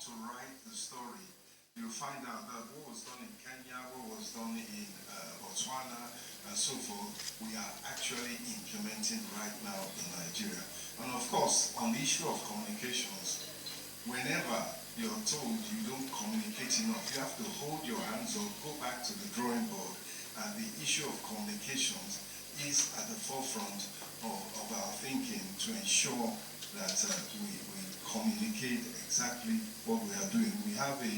to write the story, you'll find out that what was done in Kenya, what was done in Botswana, and so forth, we are actually implementing right now in Nigeria. And of course, on the issue of communications, whenever you're told you don't communicate enough, you have to hold your hands up, go back to the drawing board, and the issue of communications is at the forefront of our thinking to ensure that we communicate exactly what we are doing. We have a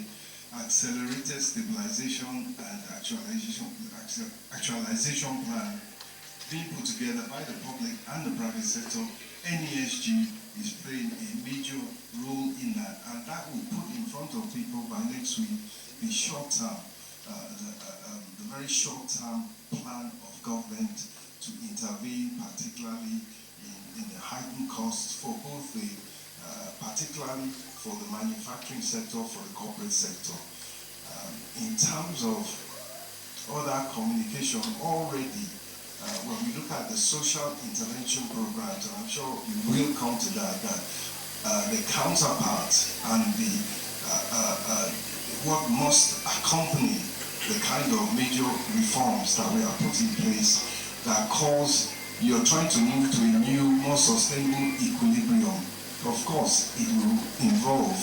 accelerated stabilization and actualization plan being put together by the public and the private sector. NESG is playing a major role in that, and that will put in front of people by next week the short-term, the very short-term plan of government to intervene, particularly in the heightened costs for both the, particularly for the manufacturing sector, for the corporate sector. In terms of other communication, already when we look at the social intervention programs, and I'm sure you will come to that, the counterpart and the what must accompany the kind of major reforms that we are putting in place that cause you're trying to move to a new, more sustainable equilibrium. Of course, it will involve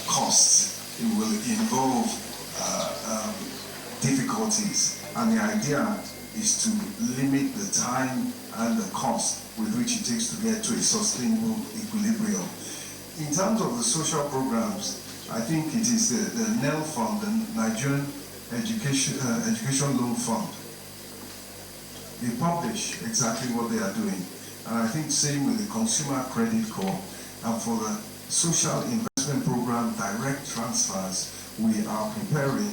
costs, it will involve difficulties, and the idea is to limit the time and the cost with which it takes to get to a sustainable equilibrium. In terms of the social programs, I think it is the NEL Fund, the Nigerian Education Loan Fund. They publish exactly what they are doing. And I think same with the Consumer Credit Corps. And for the Social Investment Program direct transfers, we are preparing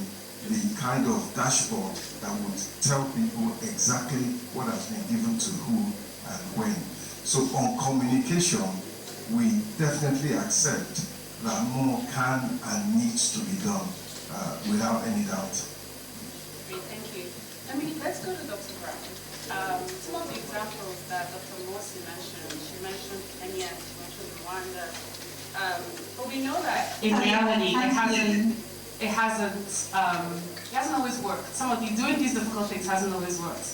the kind of dashboard that would tell people exactly what has been given to who and when. So on communication, we definitely accept that more can and needs to be done without any doubt. Great, thank you. I mean, let's go to Dr. Brown. Some of the examples that Dr. Morsi mentioned, she mentioned Kenya, she mentioned Rwanda, but we know that in reality it hasn't always worked. Some of doing these difficult things hasn't always worked.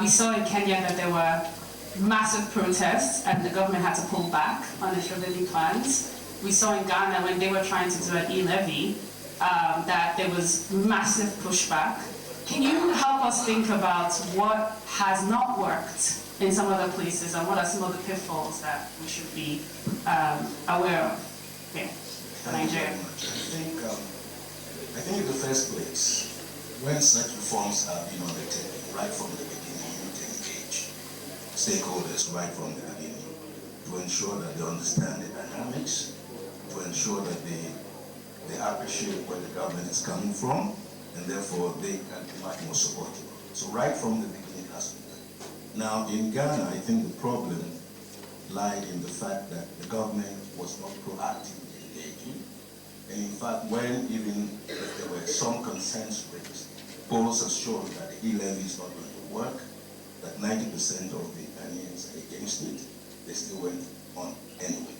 We saw in Kenya that there were massive protests and the government had to pull back on its revenue plans. We saw in Ghana when they were trying to do an e-levy that there was massive pushback. Can you help us think about what has not worked in some other places and what are some of the pitfalls that we should be aware of here in Nigeria? I think in the first place, when such reforms have been undertaken, right from the beginning, you need to engage stakeholders right from the beginning to ensure that they understand the dynamics, to ensure that they appreciate where the government is coming from, and therefore they can be much more supportive. So right from the beginning it has to be done. Now in Ghana, I think the problem lied in the fact that the government was not proactively engaging. And in fact, when even if there were some concerns raised, polls have shown that the e-levy is not going to work, that 90% of the Ghanaians are against it, they still went on anyway.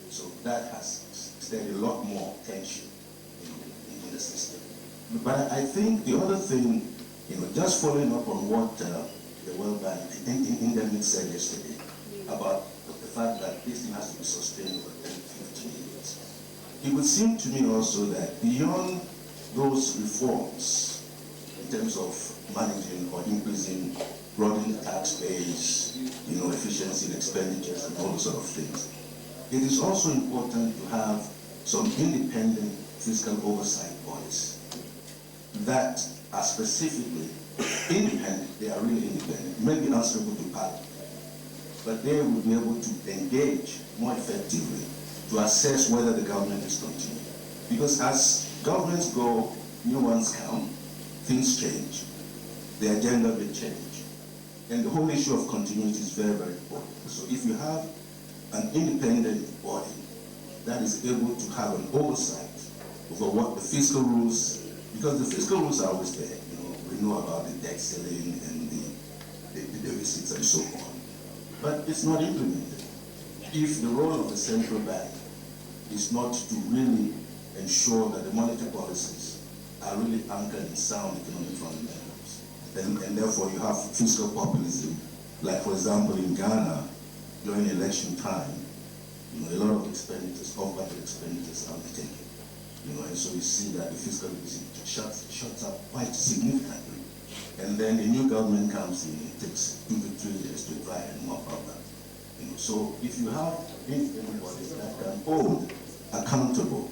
So that has stirred a lot more tension in the system. But I think the other thing, just following up on what the World Bank Indemnit said yesterday about the fact that this thing has to be sustained for 10, 15 years. It would seem to me also that beyond those reforms, in terms of managing or increasing, broadening the tax base, efficiency in expenditures and all those sort of things, it is also important to have some independent fiscal oversight bodies that are specifically independent. They are really independent. They may be answerable to Parliament, but they will be able to engage more effectively to assess whether the government is continuing. Because as governments go, new ones come, things change, the agenda will change. And the whole issue of continuity is very, very important. So if you have an independent body that is able to have an oversight over what the fiscal rules, because the fiscal rules are always there. We know about the debt ceiling and the deficits and so on. But it's not implemented. If the role of the central bank is not to really ensure that the monetary policies are really anchored in sound economic fundamentals. And therefore you have fiscal populism, like for example in Ghana, during election time, a lot of expenditures, off-budget expenditures are undertaken. And so you see that the fiscal deficit shuts up quite significantly. And then the new government comes in, it takes 2 to 3 years to try and mop up that. So if you have anybody that can hold accountable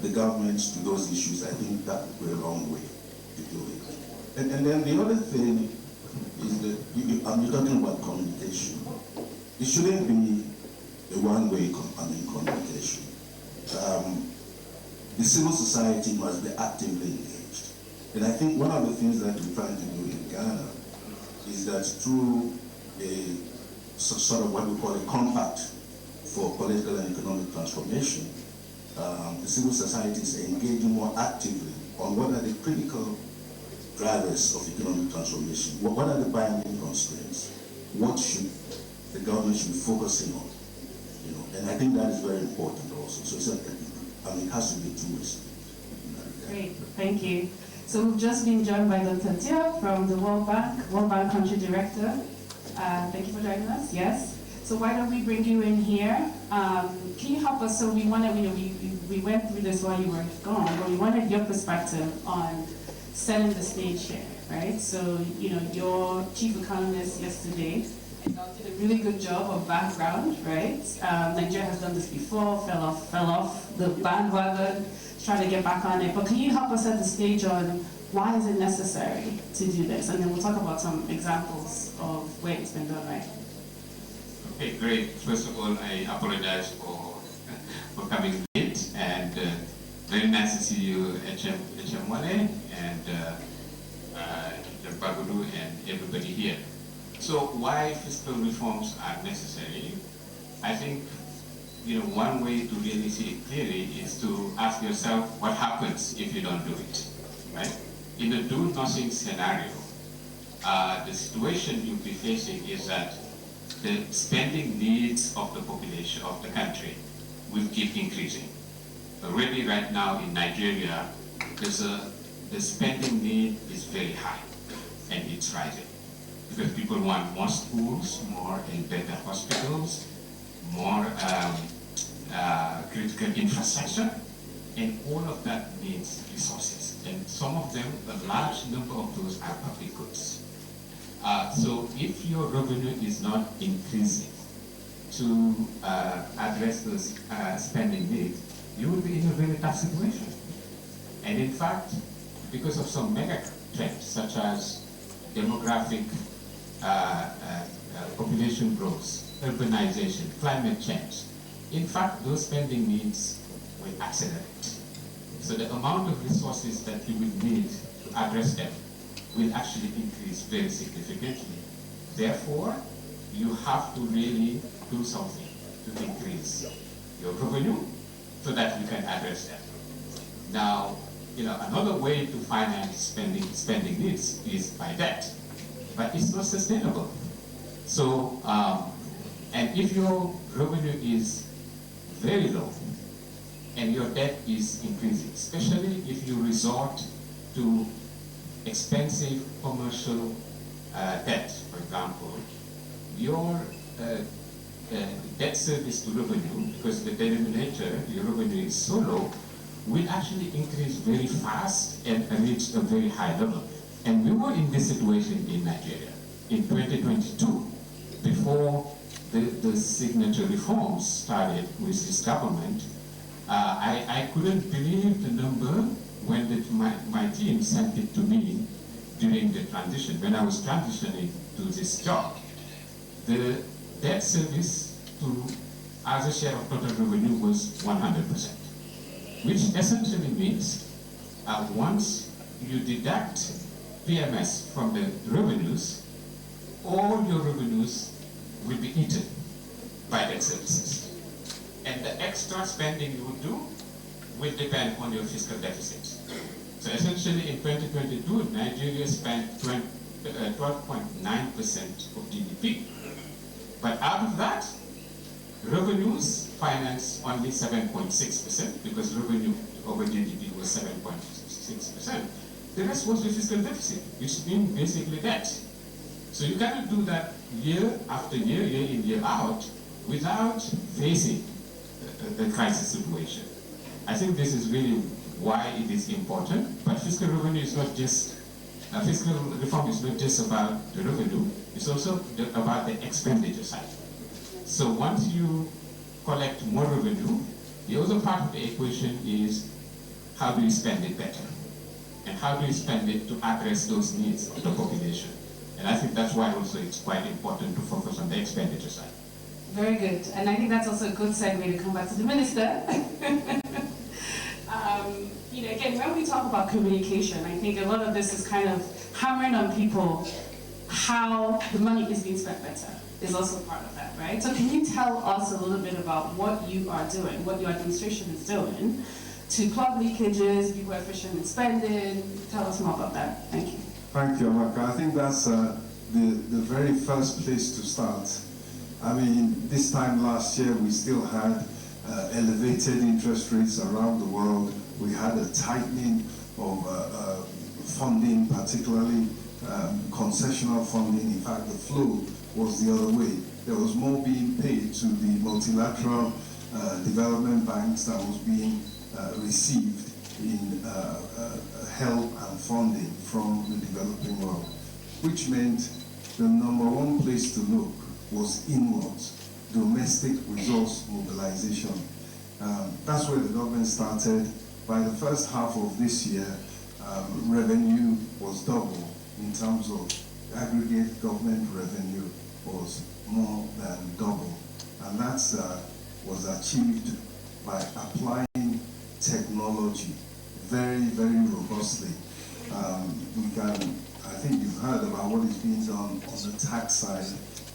the governments to those issues, I think that would go a long way to do it. And then the other thing is that you're talking about communication. It shouldn't be a one-way communication. The civil society must be actively engaged. And I think one of the things that we're trying to do in Ghana is that through a sort of what we call a compact for political and economic transformation, the civil society is engaging more actively on what are the critical drivers of economic transformation, what are the binding constraints, what should the government should be focusing on, and I think that is very important also. So it's it has to be two ways. Great, thank you. So we've just been joined by Dr. Tia from the World Bank Country Director. Thank you for joining us. Yes. So why don't we bring you in here? Can you help us? So we wanted, we went through this while you were gone, but we wanted your perspective on setting the stage here, right? So your chief economist yesterday did a really good job of background, right? Nigeria has done this before, fell off the bandwagon, trying to get back on it. But can you help us set the stage on why is it necessary to do this? And then we'll talk about some examples of where it's been done, right? Okay, great. First of all, I apologize for coming late, and very nice to see you, Echemwale, and Bagudu, and everybody here. So why fiscal reforms are necessary? I think one way to really see it clearly is to ask yourself what happens if you don't do it, right? In a do-nothing scenario, the situation you'll be facing is that the spending needs of the population of the country will keep increasing. Already right now in Nigeria, the spending need is very high, and it's rising. Because people want more schools, more and better hospitals, more critical infrastructure, and all of that needs resources. And some of them, a large number of those are public goods. So if your revenue is not increasing to address those spending needs, you will be in a very tough situation. And in fact, because of some mega trends such as demographic population growth, urbanization, climate change, in fact, those spending needs will accelerate. So the amount of resources that you will need to address them will actually increase very significantly. Therefore, you have to really do something to increase your revenue so that you can address them. Now, another way to finance spending needs is by debt, but it's not sustainable. So, and if your revenue is very low and your debt is increasing, especially if you resort to expensive commercial debt, for example, your debt service to revenue, because the denominator, your revenue is so low, will actually increase very fast and reach a very high level. And we were in this situation in Nigeria in 2022, before the signature reforms started with this government. I couldn't believe the number when my team sent it to me during the transition, when I was transitioning to this job. The debt service as a share of total revenue was 100%, which essentially means once you deduct PMS from the revenues, all your revenues will be eaten by debt services. And the extra spending you would do will depend on your fiscal deficit. So essentially in 2022, Nigeria spent 12.9% of GDP. But out of that, Revenues finance only 7.6% because revenue over GDP was 7.6%. The rest was the fiscal deficit, which means basically debt. So you cannot do that year after year, year in, year out, without facing the crisis situation. I think this is really why it is important, but fiscal revenue is not just, fiscal reform is not just about the revenue, it's also about the expenditure side. So once you collect more revenue, the other part of the equation is how do you spend it better? And how do you spend it to address those needs of the population? And I think that's why also it's quite important to focus on the expenditure side. Very good. And I think that's also a good segue to come back to the minister. Again, when we talk about communication, I think a lot of this is kind of hammering on people how the money is being spent better is also part of that, right? So can you tell us a little bit about what you are doing, what your administration is doing to plug leakages, be more efficient in spending? Tell us more about that. Thank you. Thank you, Amaka. I think that's the very first place to start. I mean, this time last year, we still had elevated interest rates around the world. We had a tightening of funding, particularly concessional funding. In fact, the flow was the other way. There was more being paid to the multilateral development banks that was being received in help and funding from the developing world, which meant the number one place to look was inwards, domestic resource mobilization. That's where the government started. By the first half of this year, revenue was double in terms of aggregate government revenue was more than double. And that was achieved by applying technology very, very robustly. I think you've heard about what is being done on the tax side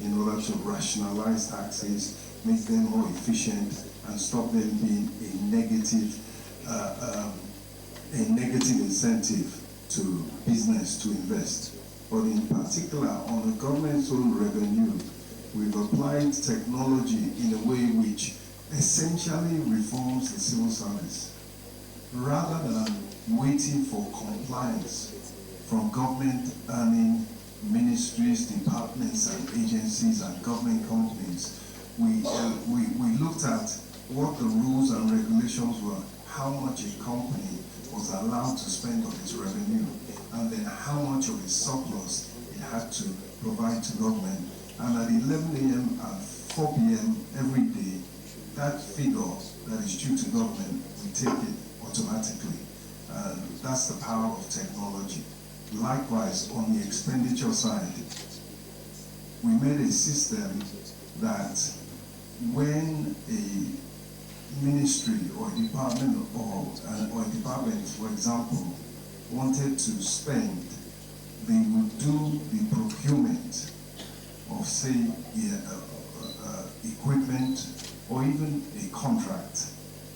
in order to rationalize taxes, make them more efficient, and stop them being a negative incentive to business to invest. But in particular, on the government's own revenue, we've applied technology in a way which essentially reforms the civil service. Rather than waiting for compliance from government-earning ministries, departments, and agencies and government companies, we looked at what the rules and regulations were, how much a company was allowed to spend on its revenue, and then how much of its surplus it had to provide to government. And at 11 a.m. and 4 p.m. every day, that figure that is due to government, we take it automatically. And that's the power of technology. Likewise, on the expenditure side, we made a system that when a ministry or a department or a department, for example, wanted to spend, they would do the procurement of, say, equipment or even a contract.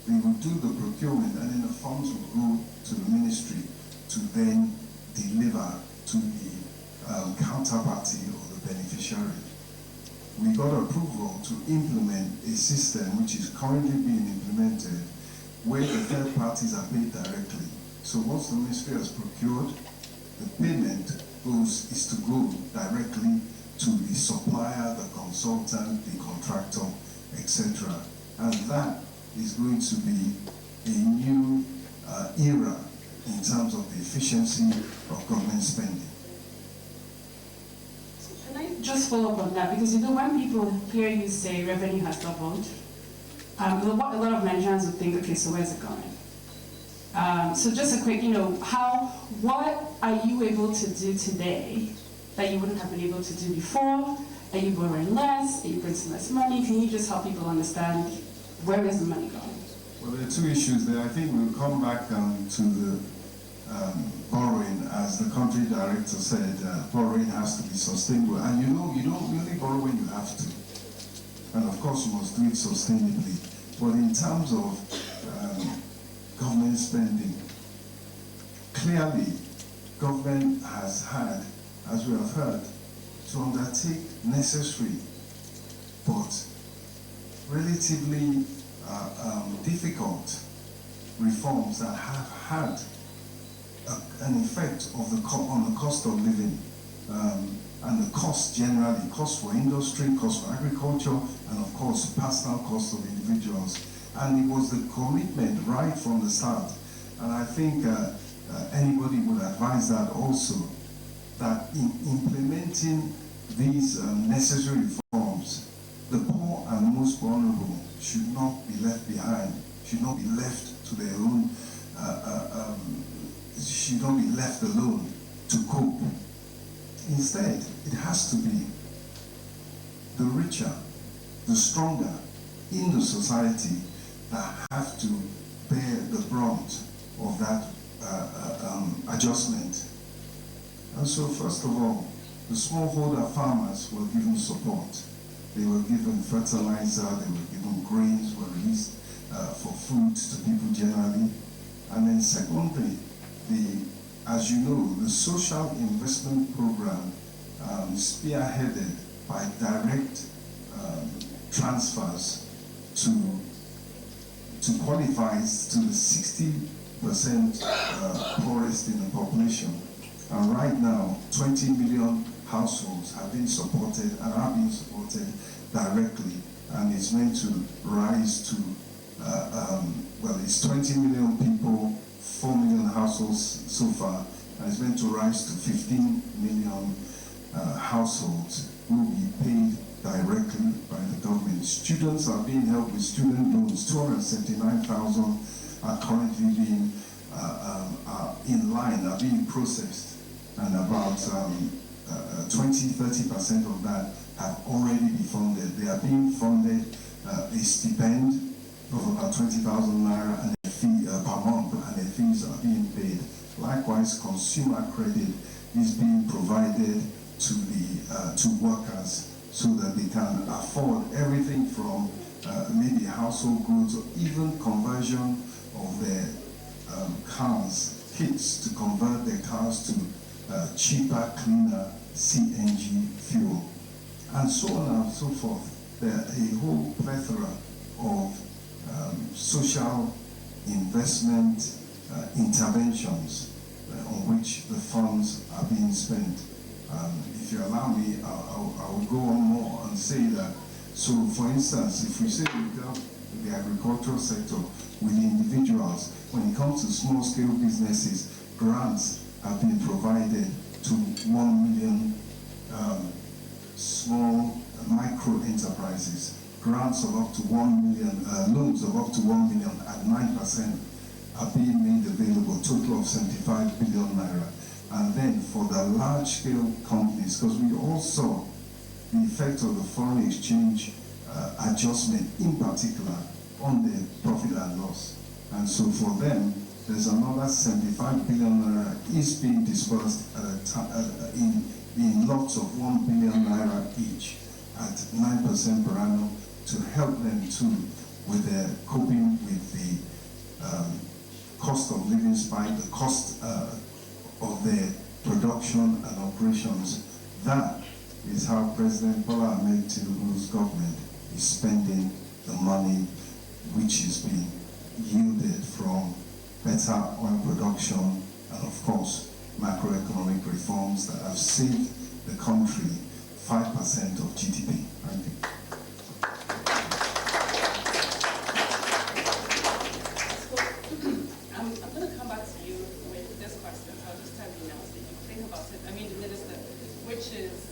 They would do the procurement, and then the funds would go to the ministry to then deliver to the counterparty or the beneficiary. We got approval to implement a system which is currently being implemented where the third parties are paid directly. So once the ministry has procured, the payment is to go directly to the supplier, the consultant, the contractor, etc. And that is going to be a new era in terms of the efficiency of government spending. Can I just follow up on that? Because when people hear you say revenue has doubled, a lot of Nigerians would think, okay, so where's it going? So just a quick, what are you able to do today that you wouldn't have been able to do before? Are you borrowing less? Are you printing less money? Can you just help people understand where is the money going? Well, there are two issues there. I think we'll come back to the borrowing. As the country director said, borrowing has to be sustainable. And you don't really borrow when you have to. And of course, you must do it sustainably. But in terms of government spending, clearly, government has had, as we have heard, to undertake necessary but relatively difficult reforms that have had an effect of on the cost of living and the cost generally, cost for industry, cost for agriculture, and of course personal cost of individuals. And it was the commitment right from the start. And I think anybody would advise that also, that in implementing these necessary reforms, the poor and most vulnerable should not be left behind, should not be left to their own, should not be left alone to cope. Instead, it has to be the richer, the stronger in the society that have to bear the brunt of that adjustment. And so, first of all, the smallholder farmers were given support. They were given fertilizer, they were given grains, were released for food to people generally. And then secondly, as you know, the social investment program spearheaded by direct transfers to qualifies to the 60% poorest in the population. And right now, 20 million households have been supported and are being supported directly, and it's meant to rise to, well, it's 20 million people, 4 million households so far, and it's meant to rise to 15 million households who will be paid directly by the government. Students are being helped with student loans. 279,000 are currently being in line, are being processed, and about 20–30% of that have already been funded. They are being funded a stipend of about 20,000 naira and a fee per month, and the fees are being paid. Likewise, consumer credit is being provided to to workers so that they can afford everything from maybe household goods or even conversion of their cars, kits to convert their cars to cheaper, cleaner CNG fuel, and so on and so forth. There are a whole plethora of social investment interventions on which the funds are being spent. If you allow me, I will go on more and say that, so for instance, if we say we help the agricultural sector with individuals, when it comes to small-scale businesses, grants have been provided to 1 million small micro enterprises. Grants of up to 1 million, loans of up to 1 million at 9% are being made available, total of 75 billion naira. And then for the large-scale companies, because we all saw the effect of the foreign exchange adjustment, in particular, on the profit and loss. And so for them, there's another 75 billion naira is being disbursed in lots of 1 billion naira each at 9% per annum to help them too with their coping with the cost of living spike, the cost of their production and operations. That is how President Bola Ahmed Tinubu's government is spending the money which is being yielded from better oil production and, of course, macroeconomic reforms that have saved the country 5% of GDP. Thank you. I'm going to come back to you with this question. I'll just tell you now so you can think about it. I mean, the minister, which is,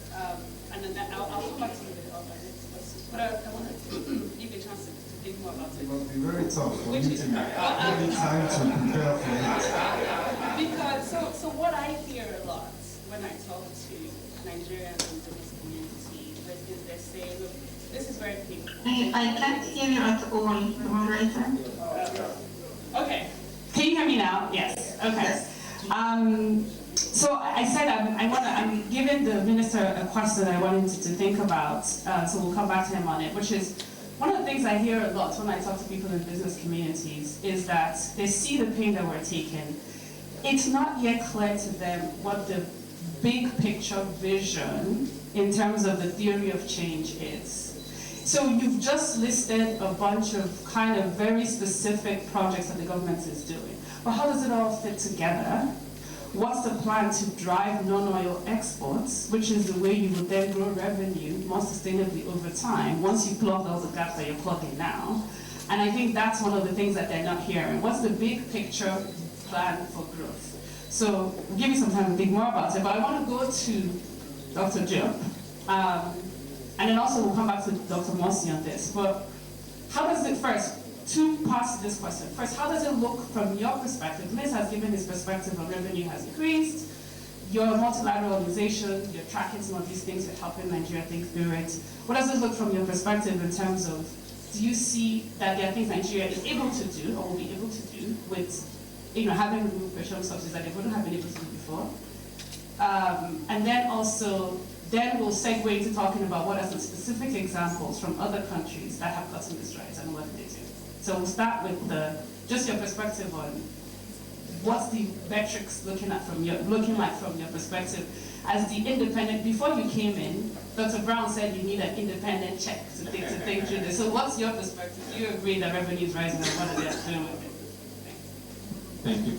and then I'll come back to you with my next question. But I want to give you a chance to think more about it. It must be very tough for me to give me time to prepare for it. Because, so what I hear a lot when I talk to Nigerians in this community is they say, look, this is very painful. I can't hear you at all, the moderator. Okay. Can you hear me now? Yes. Okay. So I said I'm giving the minister a question I wanted to think about, so we'll come back to him on it, which is, one of the things I hear a lot when I talk to people in business communities is that they see the pain that we're taking. It's not yet clear to them what the big picture vision in terms of the theory of change is. So you've just listed a bunch of kind of very specific projects that the government is doing. But how does it all fit together? What's the plan to drive non-oil exports, which is the way you would then grow revenue more sustainably over time, once you plug all the gaps that you're plugging now? And I think that's one of the things that they're not hearing. What's the big picture plan for growth? So we'll give you some time to think more about it, but I want to go to Dr. Job. And then also we'll come back to Dr. Morsi on this. But how does it first, two parts to this question. First, how does it look from your perspective? Liz has given his perspective on revenue has increased. You're a multilateral organization, you're tracking some of these things, you're helping Nigeria think through it. What does it look from your perspective in terms of, do you see that there are things Nigeria is able to do or will be able to do with having removed petroleum subsidies that they wouldn't have been able to do before? And then also, then we'll segue into talking about what are some specific examples from other countries that have gotten this right and what they do. So we'll start with just your perspective on what's the metrics looking like from your perspective as the independent. Before you came in, Dr. Brown said you need an independent check to think through this. So what's your perspective? Do you agree that revenue is rising and what are they doing with it? Thank you.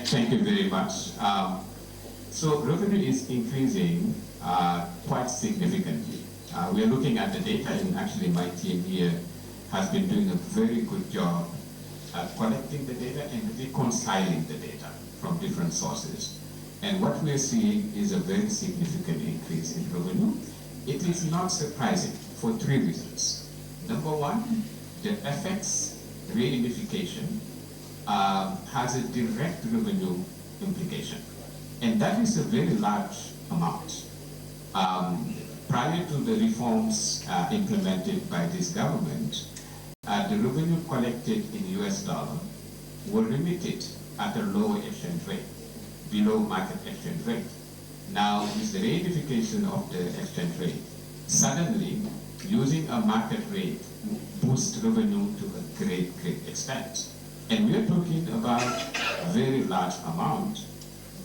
Thank you very much. So revenue is increasing quite significantly. We are looking at the data, and actually my team here has been doing a very good job collecting the data and reconciling the data from different sources. And what we're seeing is a very significant increase in revenue. It is not surprising for three reasons. Number one, the FX reunification has a direct revenue implication. And that is a very large amount. Prior to the reforms implemented by this government, the revenue collected in US dollar were limited at a lower exchange rate, below market exchange rate. Now, with the reunification of the exchange rate, suddenly using a market rate boosts revenue to a great extent. And we are talking about a very large amount,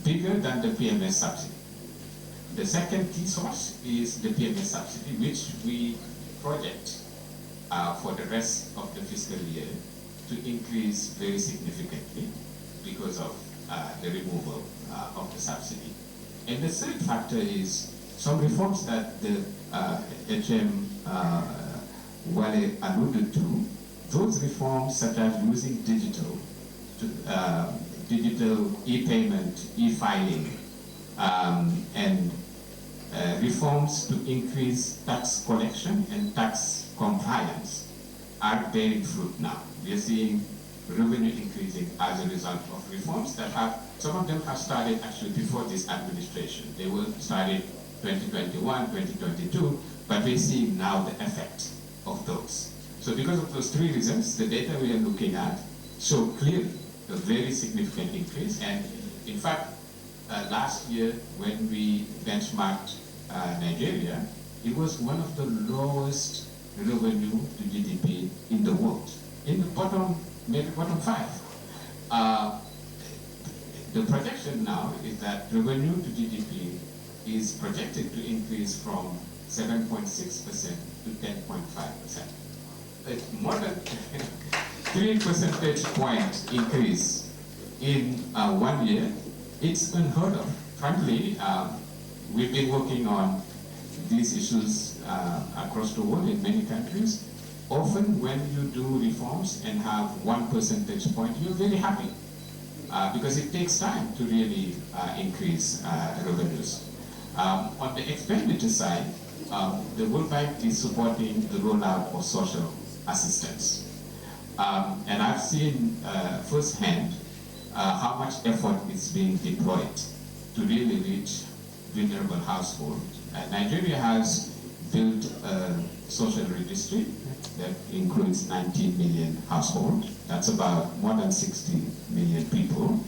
bigger than the PMS subsidy. The second key source is the PMS subsidy, which we project for the rest of the fiscal year to increase very significantly because of the removal of the subsidy. And the third factor is some reforms that the HM Wale alluded to. Those reforms, such as using digital e-payment, e-filing, and reforms to increase tax collection and tax compliance are bearing fruit now. We are seeing revenue increasing as a result of reforms that some of them have started actually before this administration. They were started 2021, 2022, but we're seeing now the effect of those. So because of those three reasons, the data we are looking at show clearly a very significant increase. And in fact, last year when we benchmarked Nigeria, it was one of the lowest revenue to GDP in the world, in the bottom, maybe bottom five. The projection now is that revenue to GDP is projected to increase from 7.6% to 10.5%. It's more than 3 percentage point increase in 1 year. It's unheard of. Frankly, we've been working on these issues across the world in many countries. Often when you do reforms and have 1 percentage point, you're very happy because it takes time to really increase revenues. On the expenditure side, the World Bank is supporting the rollout of social assistance. And I've seen firsthand how much effort is being deployed to really reach vulnerable households. Nigeria has built a social registry that includes 19 million households. That's about more than 60 million people.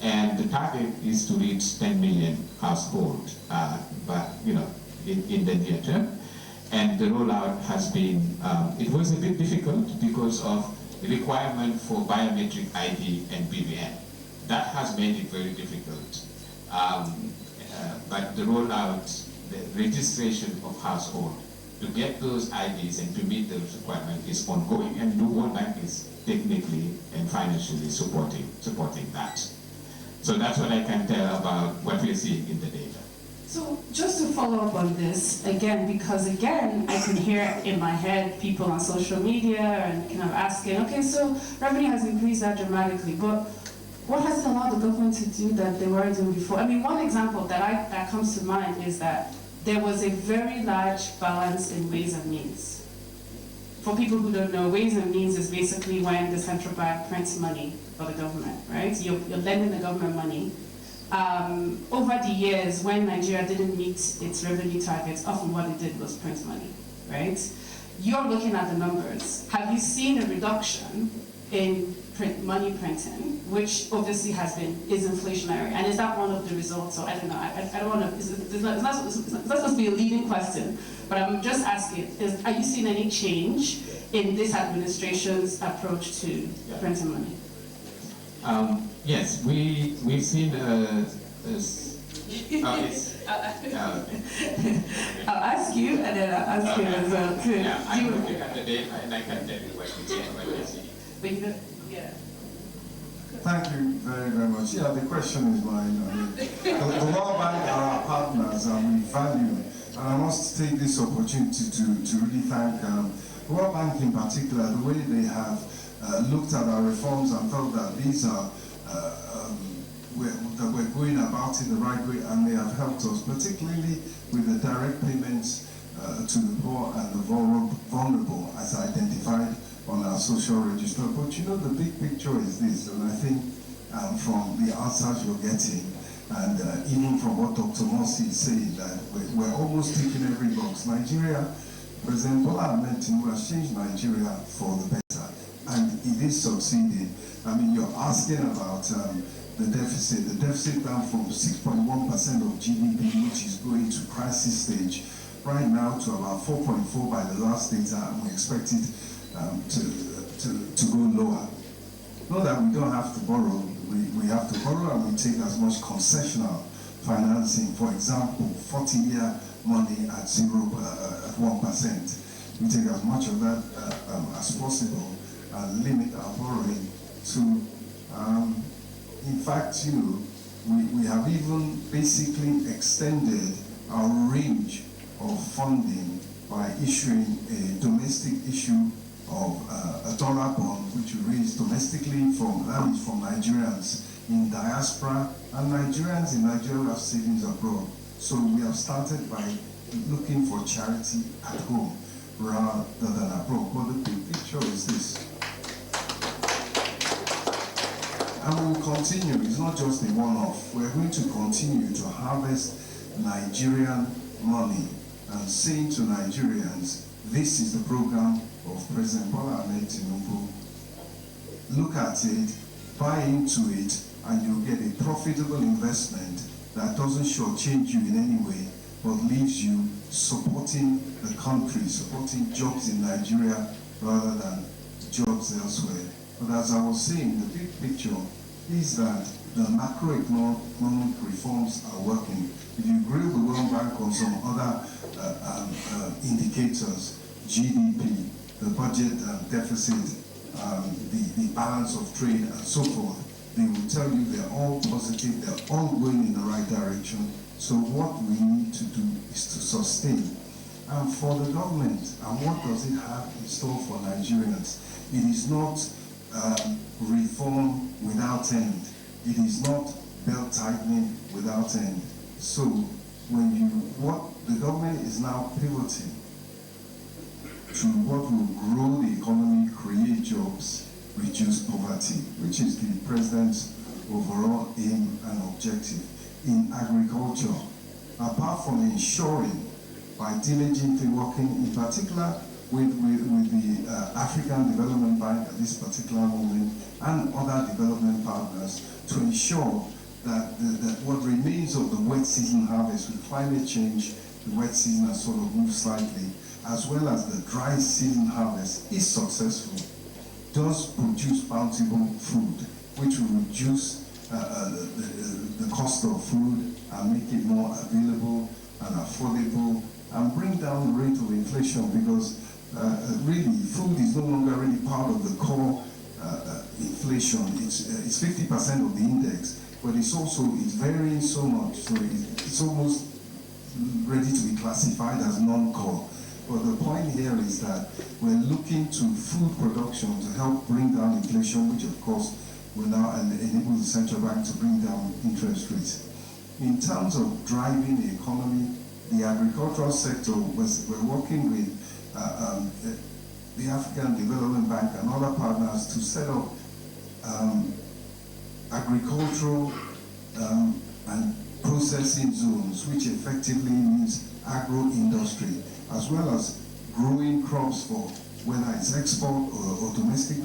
And the target is to reach 10 million households, but in the near term. And the rollout has been, it was a bit difficult because of the requirement for biometric ID and BVN. That has made it very difficult. But the rollout the registration of household to get those IDs and to meet those requirements is ongoing, and the World Bank is technically and financially supporting that. So that's what I can tell about what we're seeing in the data. So just to follow up on this again, because again, I can hear in my head people on social media and kind of asking, okay, so revenue has increased that dramatically, but what has it allowed the government to do that they weren't doing before? I mean, one example that comes to mind is that there was a very large balance in ways and means. For people who don't know, ways and means is basically when the central bank prints money for the government, right? You're lending the government money. Over the years, when Nigeria didn't meet its revenue targets, often what it did was print money, right? You're looking at the numbers. Have you seen a reduction in money printing, which obviously is inflationary, and is that one of the results? So I don't know. I don't want to. It's not supposed to be a leading question, but I'm just asking: are you seeing any change in this administration's approach to printing money? Yes, we've seen I'll ask you, and then I'll ask you as well too. Yeah, I'm looking at the data, and I can tell you what we see. But you don't, yeah. Thank you very, very much. Yeah, the question is mine. I mean, the World Bank are our partners and we value, and I must take this opportunity to really thank the World Bank in particular, the way they have looked at our reforms and felt that these are that we're going about in the right way, and they have helped us, particularly with the direct payments to the poor and the vulnerable as identified on our social register. But you know, the big picture is this, and I think from the answers you're getting, and even from what Dr. Morsi is saying, that we're almost ticking every box. Nigeria, President Bola Ahmed Tinubu has changed Nigeria for the better, and it is succeeding. I mean, you're asking about the deficit. The deficit down from 6.1% of GDP, which is going to crisis stage, right now to about 4.4 by the last data, and we expect it to go lower. Not that we don't have to borrow, we have to borrow, and we take as much concessional financing. For example, 40-year money at 1%. We take as much of that as possible and limit our borrowing to, in fact, you know, we have even basically extended our range of funding by issuing a domestic issue of a dollar bond, which we raised domestically from Nigerians in diaspora and Nigerians in Nigeria who have savings abroad. So we have started by looking for charity at home rather than abroad. But the big picture is this. And we will continue. It's not just a one-off. We're going to continue to harvest Nigerian money and saying to Nigerians, this is the program of President Bola Ahmed Tinubu. Look at it, buy into it, and you'll get a profitable investment that doesn't shortchange you in any way, but leaves you supporting the country, supporting jobs in Nigeria rather than jobs elsewhere. But as I was saying, the big picture is that the macroeconomic reforms are working. If you grill the World Bank on some other indicators, GDP, the budget deficit, the balance of trade, and so forth, they will tell you they're all positive, they're all going in the right direction. So what we need to do is to sustain. And for the government, and what does it have in store for Nigerians? It is not reform without end. It is not belt tightening without end. So what the government is now pivoting to what will grow the economy, create jobs, reduce poverty, which is the president's overall aim and objective. In agriculture, apart from ensuring by diligently working, in particular with the African Development Bank at this particular moment and other development partners, to ensure that what remains of the wet season harvest, with climate change, the wet season has sort of moved slightly, as well as the dry season harvest is successful, does produce bountiful food, which will reduce the cost of food and make it more available and affordable, and bring down the rate of inflation, because really food is no longer really part of the core inflation. It's 50% of the index, but it's varying so much, so it's almost ready to be classified as non-core. But the point here is that we're looking to food production to help bring down inflation, which of course will now enable the central bank to bring down interest rates. In terms of driving the economy, the agricultural sector, we're working with the African Development Bank and other partners to set up agricultural and processing zones, which effectively means agro-industry, as well as growing crops for whether it's export or domestic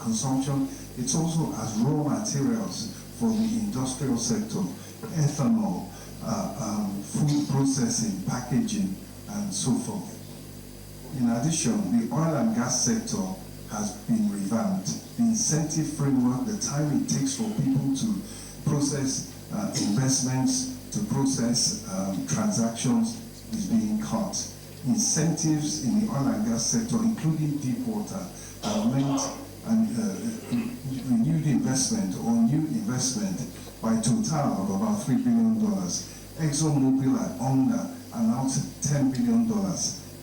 consumption. It's also as raw materials for the industrial sector, ethanol, food processing, packaging, and so forth. In addition, the oil and gas sector has been revamped. The incentive framework, the time it takes for people to process investments, to process transactions, is being cut. Incentives in the oil and gas sector, including deep water, have meant renewed investment or new investment by total of about $3 billion. ExxonMobil and ONGA announced $10 billion,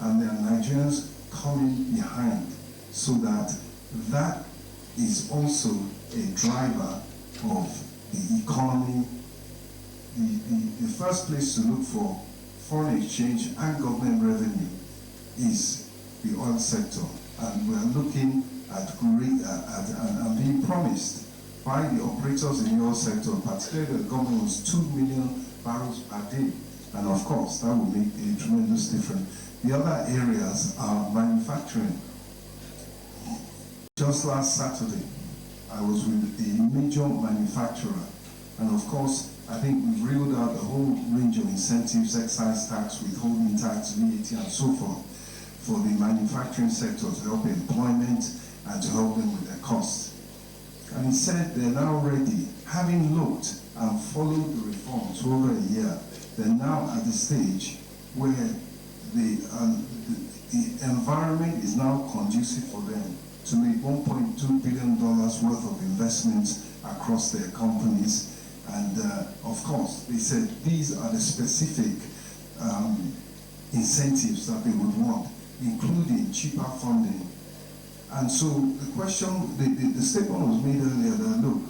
and there are Nigerians coming behind, so that is also a driver of the economy. The first place to look for foreign exchange and government revenue is the oil sector, and we're looking at and being promised by the operators in the oil sector, particularly the government, was 2 million barrels per day, and of course that will make a tremendous difference. The other areas are manufacturing. Just last Saturday, I was with a major manufacturer, and of course I think we've reeled out a whole range of incentives, excise tax, withholding tax, VAT, and so forth, for the manufacturing sector to help employment and to help them with their costs. And he said they're now ready, having looked and followed the reforms for over a year, they're now at the stage where the environment is now conducive for them to make $1.2 billion worth of investments across their companies. And of course, they said these are the specific incentives that they would want, including cheaper funding. And so the question, the statement was made earlier that, look,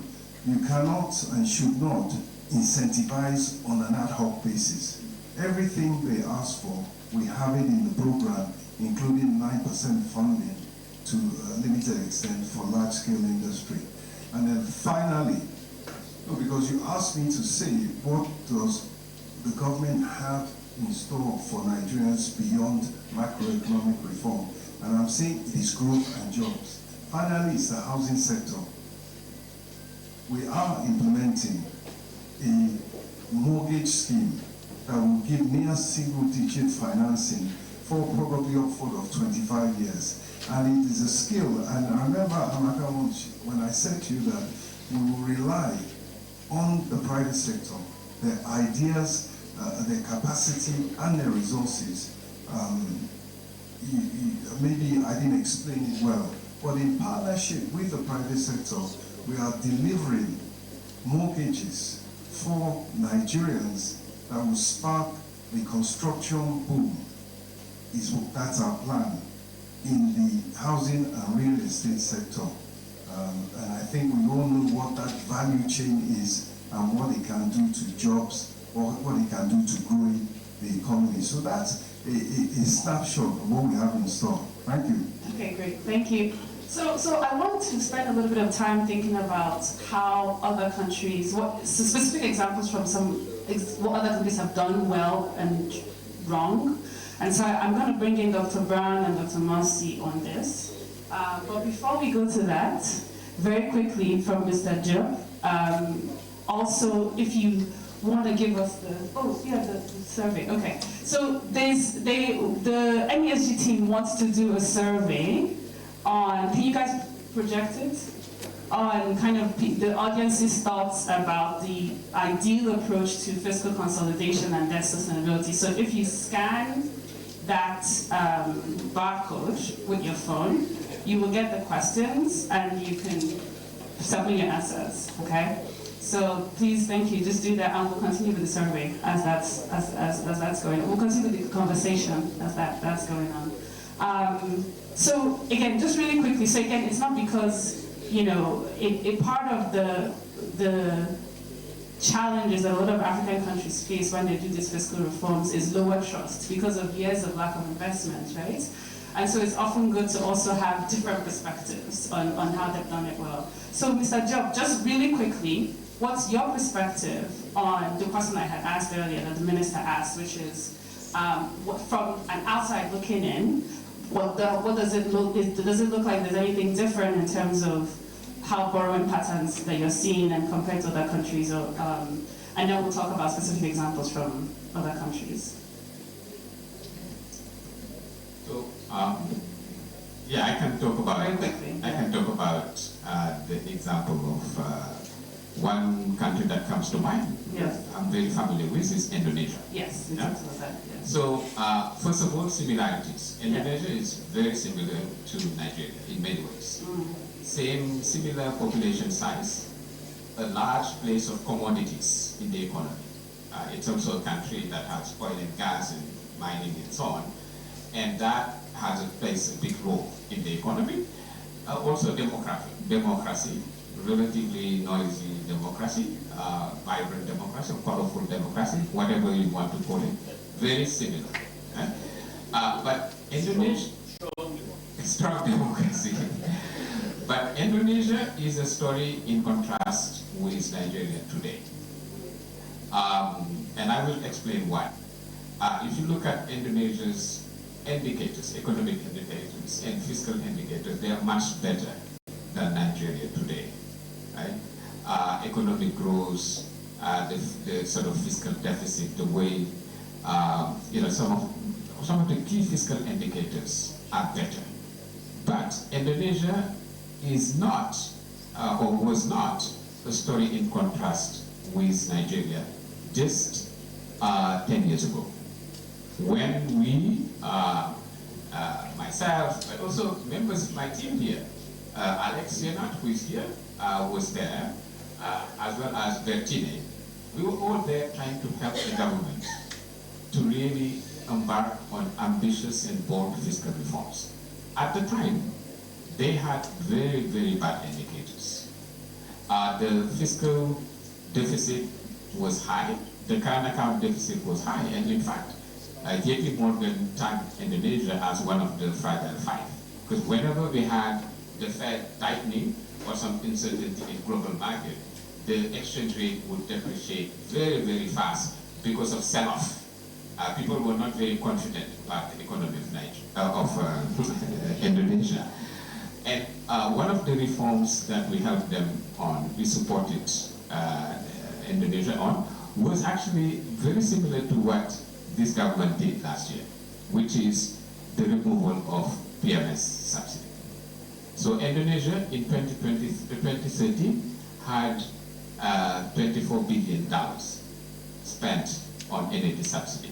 you cannot and should not incentivize on an ad hoc basis. Everything they ask for, we have it in the program, including 9% funding to a limited extent for large-scale industry. And then finally, because you asked me to say, what does the government have in store for Nigerians beyond macroeconomic reform? And I'm saying it is growth and jobs. Finally, it's the housing sector. We are implementing a mortgage scheme that will give near single-digit financing for probably upward of 25 years. And it is a skill. And I remember, Amaka, when I said to you that we will rely on the private sector, their ideas, their capacity, and their resources. Maybe I didn't explain it well, but in partnership with the private sector, we are delivering mortgages for Nigerians that will spark the construction boom. That's our plan in the housing and real estate sector. And I think we all know what that value chain is and what it can do to jobs, or what it can do to growing the economy. So that's a snapshot of what we have in store. Thank you. Okay, great. Thank you. So I want to spend a little bit of time thinking about how other countries, specific examples from what other countries have done well and wrong. And so I'm going to bring in Dr. Brown and Dr. Mercy on this. But before we go to that, very quickly from Mr. Job, also if you want to give us the survey. Okay, so the NESG team wants to do a survey on, can you guys project it? on kind of the audience's thoughts about the ideal approach to fiscal consolidation and debt sustainability. So if you scan that barcode with your phone, you will get the questions and you can submit your answers, okay? So please, thank you, just do that and we'll continue with the survey as that's going on. We'll continue with the conversation as that's going on. So again, just really quickly, so again, it's not because, you know, a part of the challenges that a lot of African countries face when they do these fiscal reforms is lower trust because of years of lack of investment, right? And so it's often good to also have different perspectives on how they've done it well. So Mr. Job, just really quickly, what's your perspective on the question I had asked earlier that the minister asked, which is from an outside looking in, what does it look? Does it look like there's anything different in terms of how borrowing patterns that you're seeing and compared to other countries? Or, and then we'll talk about specific examples from other countries. So, yeah, I can talk about. Very quickly. I can talk about the example of one country that comes to mind. Yes. I'm very familiar with is Indonesia. Yes, we talked about that. Yes. So, first of all, similarities. Indonesia is very similar to Nigeria in many ways. Same, similar population size, a large place of commodities in the economy. It's also a country that has oil and gas and mining and so on, and that plays a big role in the economy. Also democracy, relatively noisy democracy, vibrant democracy, colorful democracy, whatever you want to call it, very similar. But Indonesia, strong democracy. But Indonesia is a story in contrast with Nigeria today. And I will explain why. If you look at Indonesia's indicators, economic indicators and fiscal indicators, they are much better than Nigeria today. Right? Economic growth, the sort of fiscal deficit, the way some of the key fiscal indicators are better. But Indonesia is not, or was not, a story in contrast with Nigeria just 10 years ago. When we, myself, but also members of my team here, Alex Sienat, who is here, was there, as well as Bertine. We were all there trying to help the government to really embark on ambitious and bold fiscal reforms. At the time, they had very, very bad indicators. The fiscal deficit was high, the current account deficit was high, and in fact, JP Morgan tagged Indonesia as one of the fragile five. Because whenever we had the Fed tightening or some uncertainty in global market, the exchange rate would depreciate very, very fast because of sell-off. People were not very confident about the economy of Indonesia. And one of the reforms that we helped them on, we supported Indonesia on, was actually very similar to what this government did last year, which is the removal of PMS subsidy. So Indonesia in 2013 had $24 billion spent on energy subsidy.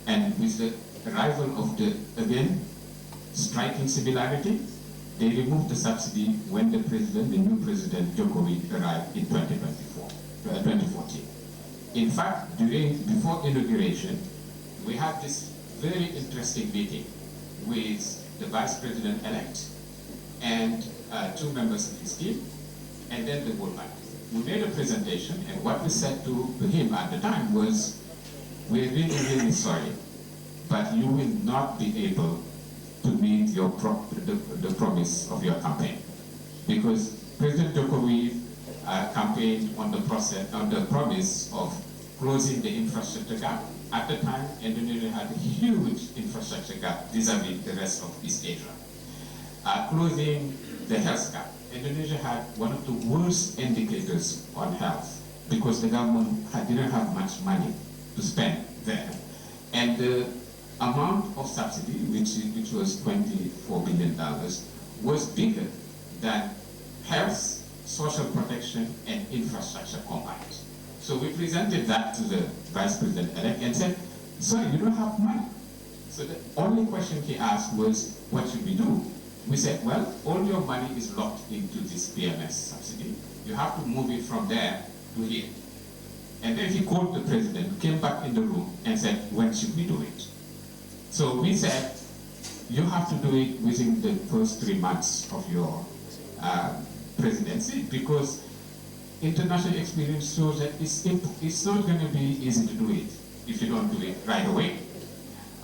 And with the arrival of the, again, striking similarity, they removed the subsidy when the new president Jokowi arrived in 2014. In fact, before inauguration, we had this very interesting meeting with the vice president-elect and two members of his team, and then the World Bank. We made a presentation, and what we said to him at the time was, we're really, really sorry, but you will not be able to meet your the promise of your campaign. Because President Jokowi campaigned on the promise of closing the infrastructure gap. At the time, Indonesia had a huge infrastructure gap vis-a-vis the rest of East Asia. Closing the health gap. Indonesia had one of the worst indicators on health because the government didn't have much money to spend there. And the amount of subsidy, which was $24 billion, was bigger than health social protection, and infrastructure combined. So we presented that to the Vice President-elect and said, sorry, you don't have money. So the only question he asked was, what should we do? We said, well, all your money is locked into this PMS subsidy. You have to move it from there to here. And then he called the president, came back in the room and said, when should we do it? So we said, you have to do it within the first 3 months of your presidency, because international experience shows that it's not going to be easy to do it if you don't do it right away.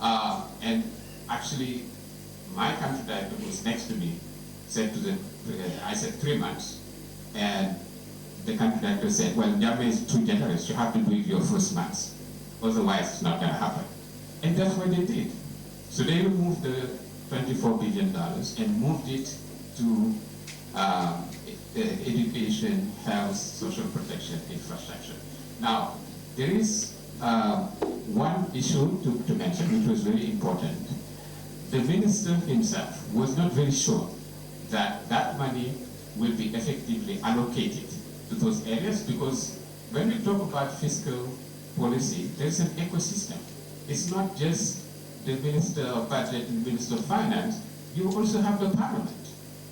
And actually, my country director who was next to me said to the, I said 3 months, and the country director said, well, Njame is too generous, you have to do it your first months, otherwise it's not going to happen. And that's what they did. So they removed the $24 billion and moved it to education, health, social protection, infrastructure. Now, there is one issue to mention, which was very important. The minister himself was not very sure that that money will be effectively allocated to those areas, because when we talk about fiscal policy, there's an ecosystem. It's not just the Minister of Budget and the Minister of Finance, you also have the Parliament.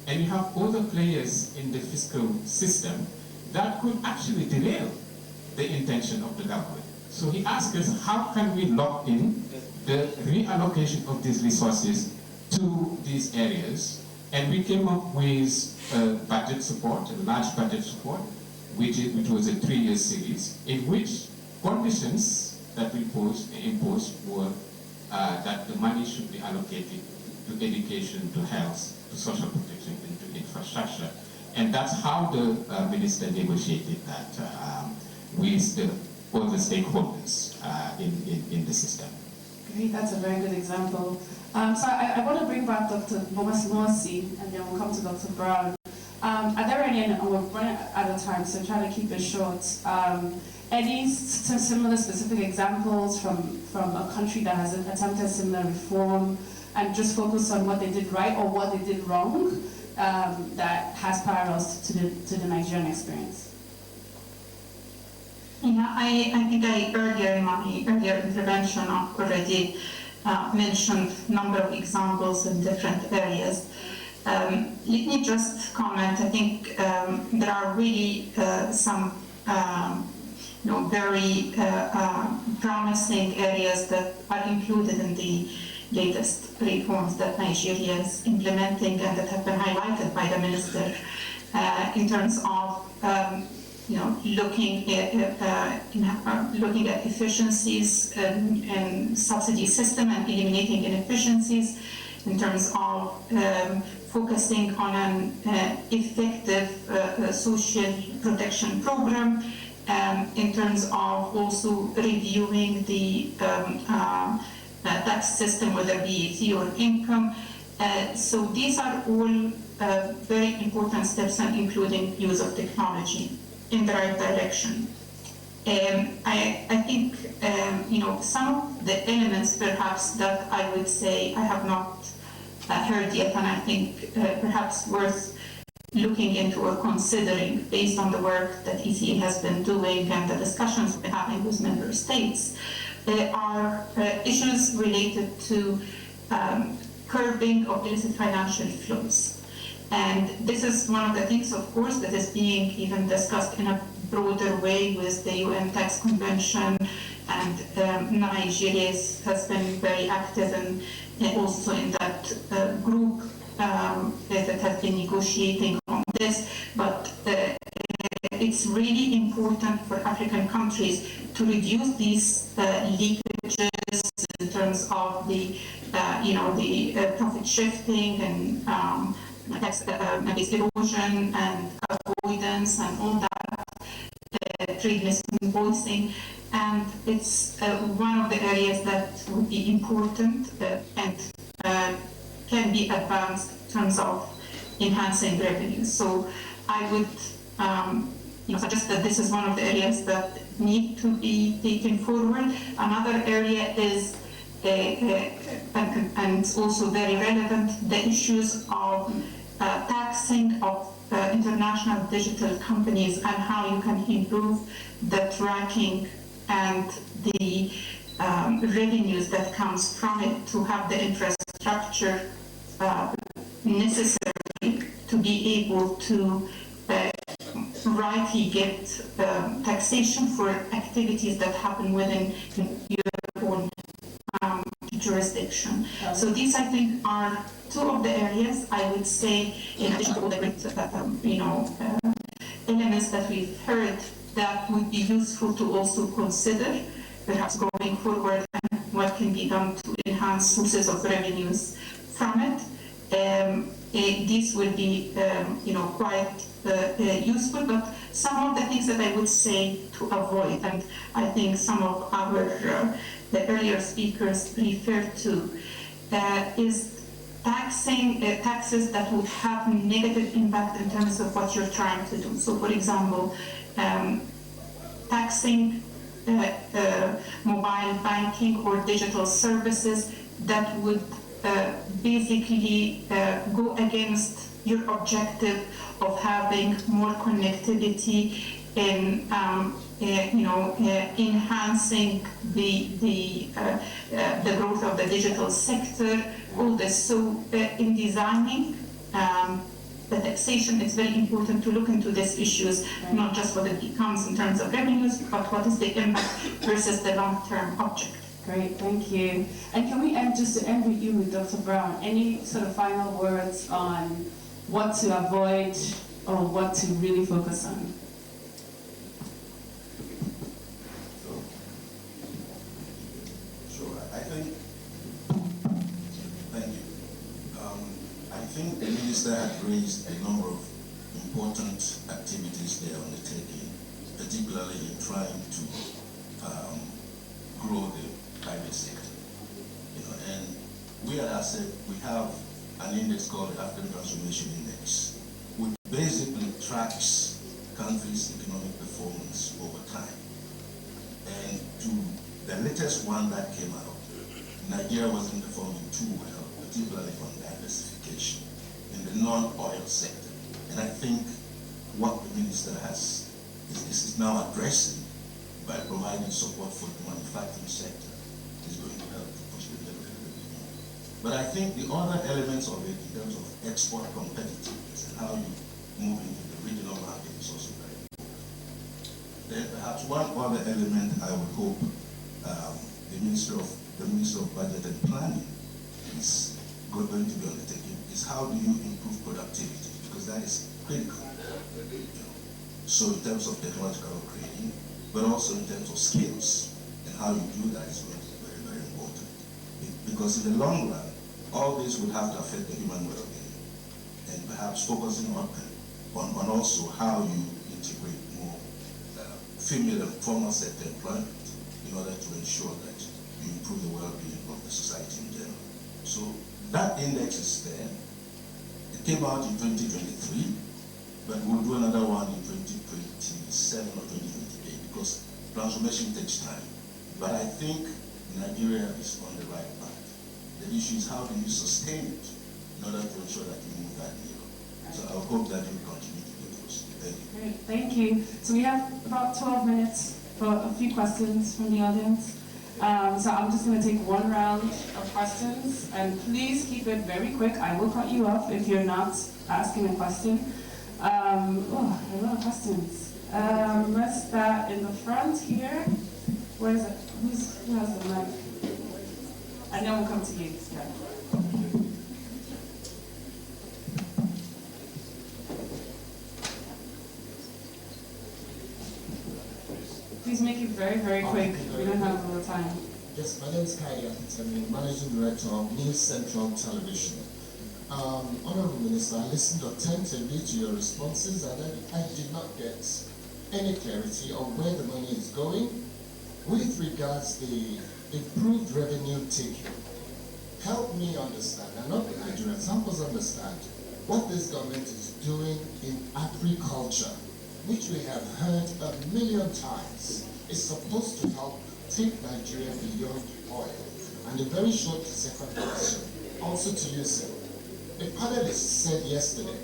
And you have other players in the fiscal system that could actually derail the intention of the government. So he asked us, how can we lock in the reallocation of these resources to these areas? And we came up with budget support, a large budget support, which was a 3-year series, in which conditions that we imposed were that the money should be allocated to education, to health, to social protection, and to infrastructure. And that's how the minister negotiated that with all the stakeholders in the system. Great, that's a very good example. So I want to bring back Dr. Morsi, and then we'll come to Dr. Brown. Are there any, and we're running out of time, so try to keep it short, any similar specific examples from a country that has attempted similar reform and just focus on what they did right or what they did wrong that has parallels to the Nigerian experience? Yeah, I think I earlier in my earlier intervention already mentioned a number of examples in different areas. Let me just comment. I think there are really some very promising areas that are included in the latest reforms that Nigeria is implementing and that have been highlighted by the minister in terms of looking at efficiencies in subsidy system and eliminating inefficiencies, in terms of focusing on an effective social protection program, in terms of also reviewing the tax system, whether VAT or income. So these are all very important steps, and including use of technology in the right direction. I think some of the elements perhaps that I would say I have not heard yet, and I think perhaps worth looking into or considering based on the work that ECA has been doing and the discussions we're having with member states, are issues related to curbing of illicit financial flows. And this is one of the things, of course, that is being even discussed in a broader way with the UN Tax Convention, and Nigeria has been very active and also in that group that has been negotiating on this. But it's really important for African countries to reduce these leakages in terms of the profit shifting and tax erosion and avoidance and all that, trade misinvoicing, and it's one of the areas that would be important and can be advanced in terms of enhancing revenue. So I would suggest that this is one of the areas that need to be taken forward. Another area is, and it's also very relevant, the issues of taxing of international digital companies and how you can improve the tracking and the revenues that comes from it to have the infrastructure necessary to be able to rightly get taxation for activities that happen within your own jurisdiction. So these, I think, are two of the areas I would say, in addition to all the great, elements that we've heard, that would be useful to also consider, perhaps going forward, and what can be done to enhance sources of revenues from it. These will be, quite useful, but some of the things that I would say to avoid, and I think some of our the earlier speakers referred to, is taxes that would have negative impact in terms of what you're trying to do. So, for example, taxing mobile banking or digital services that would basically go against your objective of having more connectivity in enhancing the growth of the digital sector, all this. So in designing the taxation, it's very important to look into these issues, not just what it becomes in terms of revenues, but what is the impact versus the long-term object. Great, thank you. And can we end, just to end with you, with Dr. Brown, any sort of final words on what to avoid or what to really focus on? I think the minister had raised a number of important activities they are undertaking, particularly in trying to grow the private sector. And we at ASEP, we have an index called the African Transformation Index, which basically tracks countries' economic performance over time. And to the latest one that came out, Nigeria wasn't performing too well, particularly on diversification in the non-oil sector. And I think what the minister is now addressing by providing support for the manufacturing sector is going to help to push the level a little bit more. But I think the other elements of it, in terms of export competitiveness and how you move into the regional market, is also very important. Then perhaps one other element I would hope the Minister of Budget and Planning is going to be undertaking is how do you improve productivity, because that is critical. So in terms of technological upgrading, but also in terms of skills, and how you do that is going to be very, very important. Because in the long run, all this will have to affect the human well-being, and perhaps focusing on also how you integrate more female and formal sector employment in order to ensure that you improve the well-being of the society in general. So that index is there. It came out in 2023, but we'll do another one in 2027 or 2028 because transformation takes time. But I think Nigeria is on the right path. The issue is how do you sustain it in order to ensure that you move that needle. So I hope that you will continue to do those. Thank you. Great, thank you. So we have about 12 minutes for a few questions from the audience. So I'm just going to take one round of questions, and please keep it very quick. I will cut you off if you're not asking a question. A lot of questions. Let's start in the front here. Where is it? Who has the mic? And then we'll come to you. Yeah. Please make it very, very quick. We don't have a lot of time. Yes, my name is Kai I'm Managing Director of News Central Television. Honorable Minister, I listened attentively to your responses and I did not get any clarity on where the money is going with regards to the improved revenue taking. Help me understand, and not the Nigerians, help us understand what this government is doing in agriculture, which we have heard 1,000,000 times, is supposed to help take Nigeria beyond oil. And a very short second question, also to you, sir. A panelist said yesterday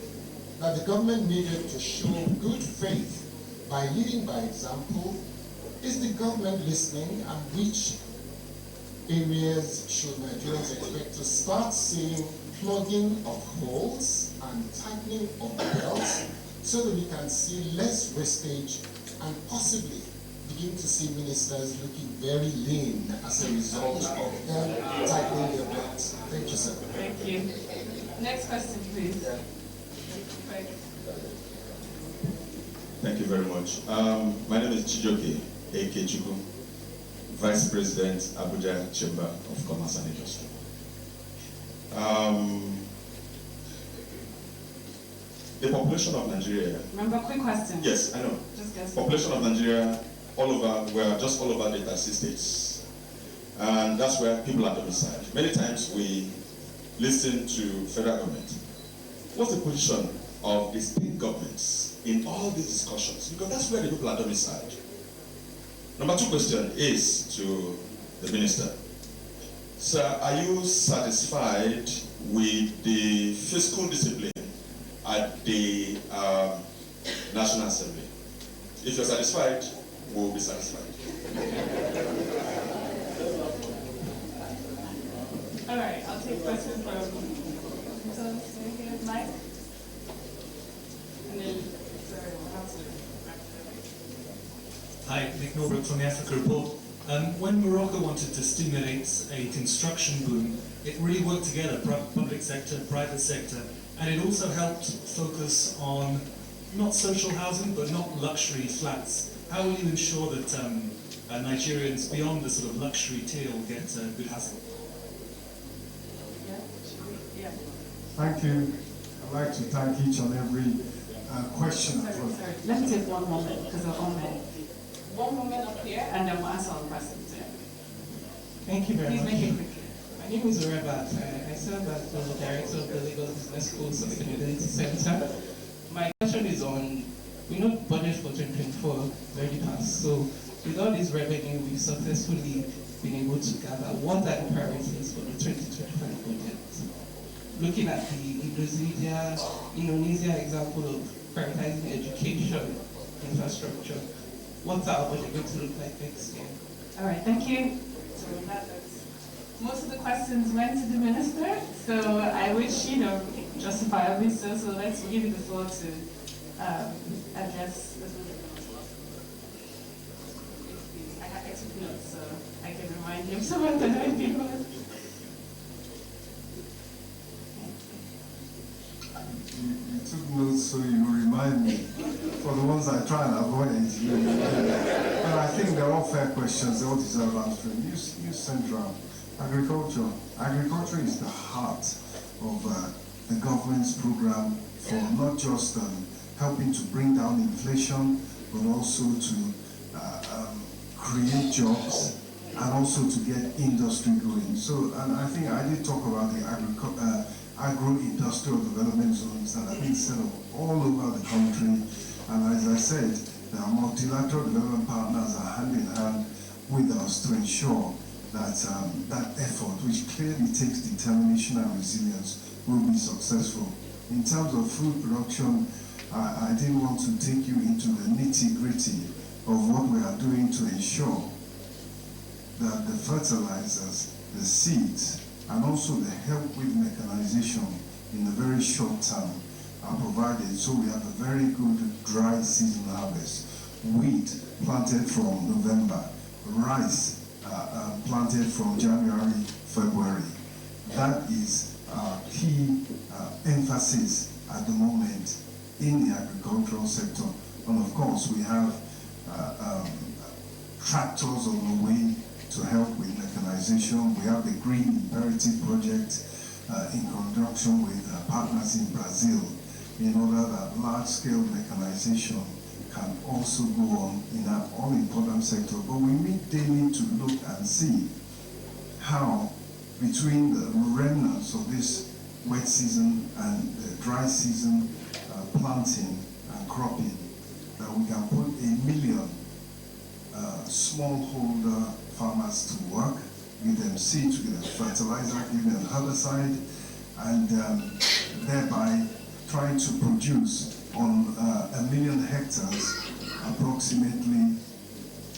that the government needed to show good faith by leading by example. Is the government listening, and which areas should Nigerians expect to start seeing plugging of holes and tightening of belts so that we can see less wastage and possibly begin to see ministers looking very lean as a result of them tightening their belts? Thank you, sir. Thank you. Next question, please. Thank you very much. My name is Chijoke Ekechuku, Vice President, Abuja Chamber of Commerce and Industry. The population of Nigeria. Remember, quick question. Yes, I know. Just guess. Population of Nigeria, we're just all over the 30 states. And that's where people are domiciled. Many times we listen to federal government. What's the position of the state governments in all these discussions? Because that's where the people are domiciled. Number 2 question is to the minister. Sir, are you satisfied with the fiscal discipline at the National Assembly? If you're satisfied, we'll be satisfied. All right, I'll take questions from Mike. And then, sorry, we'll have to. Hi, Nick Norbrook from the Africa Report. When Morocco wanted to stimulate a construction boom, it really worked together, public sector, private sector, and it also helped focus on not social housing, but not luxury flats. How will you ensure that Nigerians beyond the sort of luxury tier will get good housing? Yeah. Thank you. I'd like to thank each and every questioner. Sorry. Let me take one moment because I'm on there. One moment up here, and then we'll answer all the questions. Yeah. Thank you very Please much. make it quick. My name is Orebat. I serve as the director of the Lagos Business School Sustainability Center. My question is on, we know budget for 2024 already passed, so with all this revenue we've successfully been able to gather, what are the priorities for the 2025 budget? Looking at the Indonesia example of prioritizing education infrastructure, what's our budget going to look like next year? All right, thank you. So with that, most of the questions went to the minister, so I wish, justifiably so. So let's give you the floor to address this one. I took notes, so I can remind you of some of the people. You took notes, so you remind me. For the ones I try and avoid, but I think they're all fair questions. They all deserve answering. Use central agriculture. Agriculture is the heart of the government's program for not just helping to bring down inflation, but also to create jobs and also to get industry going. So, and I think I did talk about the agro-industrial development zones that have been set up all over the country. And as I said, the multilateral development partners are hand in hand with us to ensure that that effort, which clearly takes determination and resilience, will be successful. In terms of food production, I didn't want to take you into the nitty-gritty of what we are doing to ensure that the fertilizers, the seeds, and also the help with mechanization in the very short term are provided, so we have a very good dry season harvest. Wheat planted from November, rice planted from January, February. That is our key emphasis at the moment in the agricultural sector. And of course, we have tractors on the way to help with mechanization. We have the Green Imperative project in conjunction with partners in Brazil, in order that large-scale mechanization can also go on in that all-important sector. But we need to look and see how, between the remnants of this wet season and the dry season planting and cropping, that we can put 1 million smallholder farmers to work, give them seeds, give them fertilizer, give them herbicide, and thereby trying to produce on 1 million hectares approximately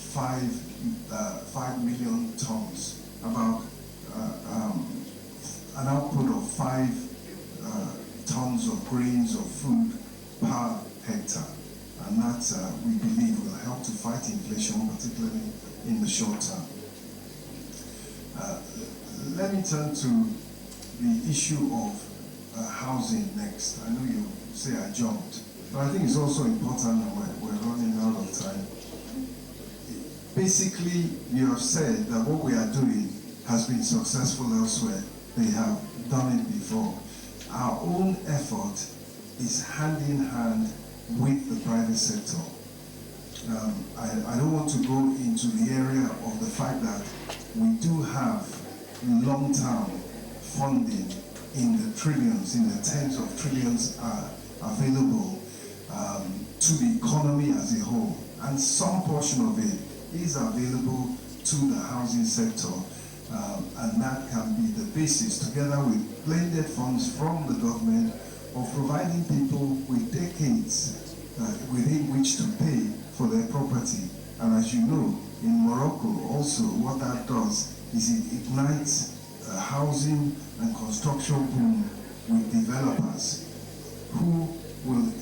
5 million tons, about an output of 5 tons of grains of food per hectare. And that, we believe, will help to fight inflation, particularly in the short term. Let me turn to the issue of housing next. I know you say I jumped, but I think it's also important, and we're running out of time. Basically, you have said that what we are doing has been successful elsewhere. They have done it before. Our own effort is hand in hand with the private sector. I don't want to go into the area of the fact that we do have long-term funding in the trillions, in the tens of trillions available to the economy as a whole. And some portion of it is available to the housing sector, and that can be the basis, together with blended funds from the government, of providing people with decades within which to pay for their property. And as you know, in Morocco also, what that does is it ignites a housing and construction boom with developers who will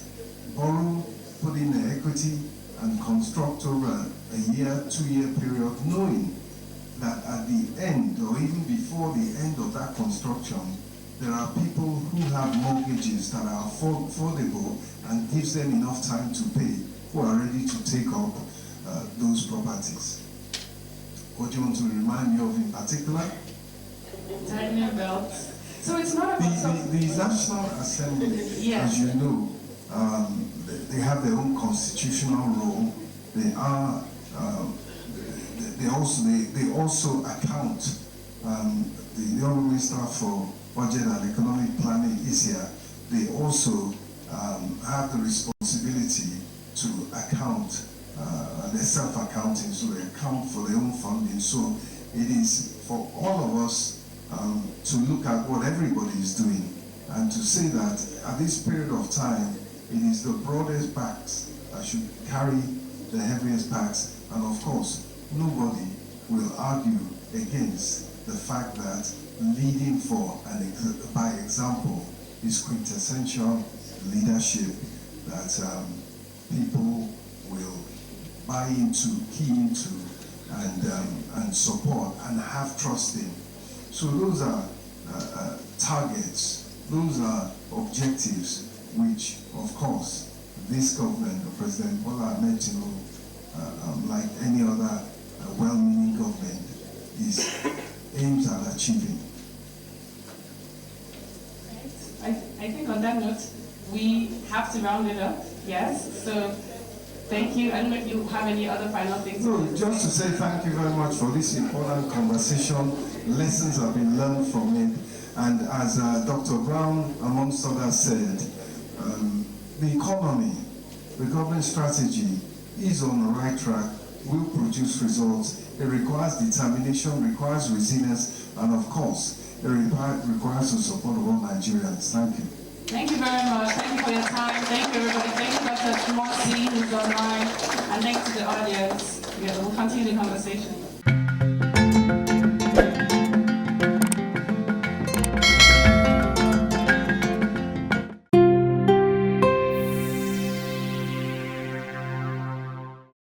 borrow, put in the equity, and construct over a year, 2-year period, knowing that at the end, or even before the end of that construction, there are people who have mortgages that are affordable and gives them enough time to pay, who are ready to take up those properties. What do you want to remind me of in particular? Unveiled. So it's not about the National Assembly, yes, as you know, they have their own constitutional role. They are they also account. The Honourable Minister for Budget and Economic Planning is here. They also have the responsibility to account. They're self-accounting, so they account for their own funding. So it is for all of us to look at what everybody is doing and to say that at this period of time, it is the broadest backs that should carry the heaviest backs. And of course, nobody will argue against the fact that leading by example is quintessential leadership that people will buy into, key into, and support and have trust in. So those are targets, those are objectives which, of course, this government, President Bola Ahmed Tinubu, like any other well-meaning government, aims at achieving. I think on that note, we have to round it up, yes? So thank you. I don't know if you have any other final things. No, just to say thank you very much for this important conversation. Lessons have been learned from it. And as Dr. Brown, amongst others, said, the economy, the government strategy is on the right track, will produce results. It requires determination, requires resilience, and of course, it requires the support of all Nigerians. Thank you. Thank you very much. Thank you for your time. Thank you, everybody. Thank you, Dr. Morsi, who's online. And thanks to the audience. Yeah, we'll continue the conversation.